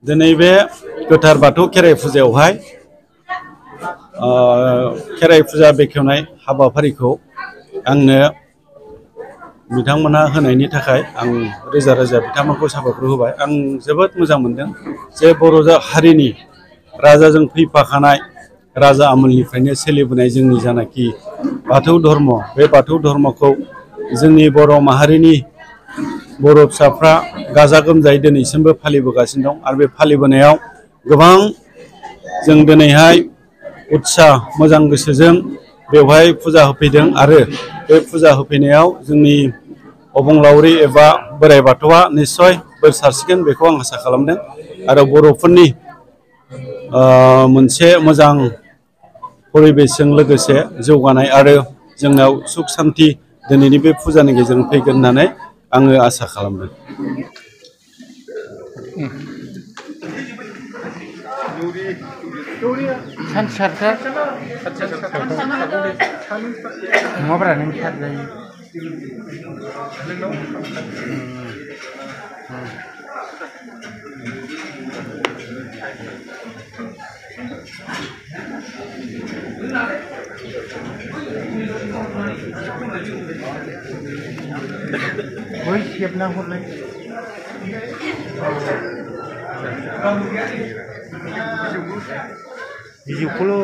दिनै बे गोथार बाथौ खेराइ फुजायावहाय खेराइ फुजा बेखेवनाय हाबाफारिखौ आंनो बिथांमोनहा होनायनि थाखाय आं रोजा रोजा बिथांमोनखौ साबायखर होबाय। आं जोबोद मोजां मोनदों जे बर' हारिनि राजाजों फैफाखानाय राजा आमोलनिफ्रायनो सोलिबोनाय जोंनि जानाखि बाथौ धर्म, बे बाथौ धर्मखौ जोंनि बर' माहारिनि बर' फिसाफ्रा गाजा गोमजायै दिनैसिमबो फालिबोगासिनो दं। आरो बे फालिबोनायाव गोबां जों दिनैहाय उत्साह मोजां गोसोजों बेवहाय फुजा होफैदों आरो बे फुजा होफैनायाव जोंनि अबंलावरि एबा बोराइ बाथौआ निस्सय बोर सारसिगोन बेखौ आं आसा खालामदों। आरो बर'फोरनि मोनसे मोजां परिबेसजों लोगोसे जौगानाय आरो जोंनाव सुख सान्थि दिनैनि बे फुजानि गेजेरजों फैगोन होननानै आङो आसा खालामदों। नङाब्रा नों सारजायो। बै सेबना हरलाय। बिजौखौल'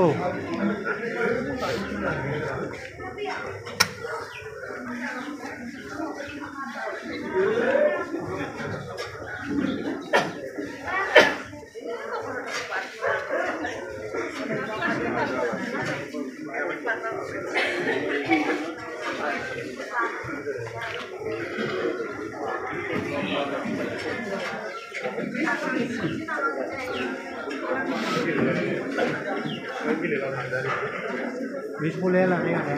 बे सलाया लानाय आदा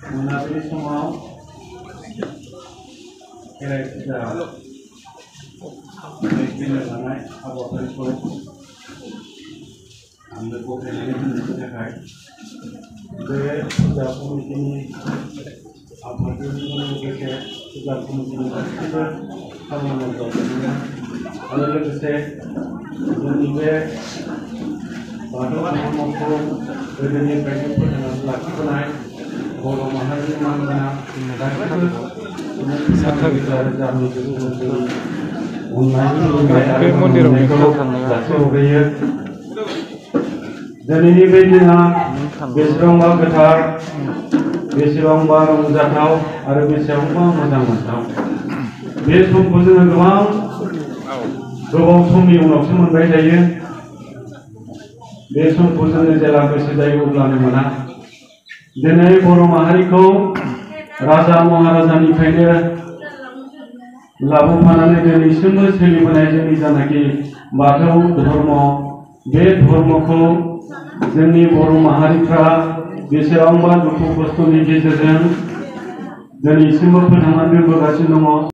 मोनाबिलि समाव खेराइ फुजा फैनो लानाय हाबाफारिखौ आंनो गथायनानै होनायनि थाखाय बे फुजा कमिटिनि आफादगिरिजों लोगोसे फुजा कमिटिनि गासैबो खामानि मावग्राफोरनो आरो लोगोसे जोंनि बे बाथौ धर्मखौ गोदोनिफ्रायनो फोथांनानै लाखिबोनाय बर' माहारिनि मानगोनां दिनैनि बे दिना बेसेबांबा गोथार, बेसेबांबा रंजाथाव आरो बेसेबांबा मोजां मोनथाव। बे समखौ जोङो गोबाव समनि उनावसो मोनबाय थायो। बे समखौ जोङो जेला गोसो जायो अब्लानो मोना। दिनै बर' माहारिखौ राजा महाराजानिफ्रायनो लाबोफानानै दिनैसिमबो सोलिबोनाय जोंनि जानाखि बाथौ धर्म, बे धर्मखौ जोंनि बर' माहारिफ्रा बेसेबांबा दुखु खस्थ'नि गेजेरजों दिनैसिमबो फोथांनानै दोनबोगासिनो दङ।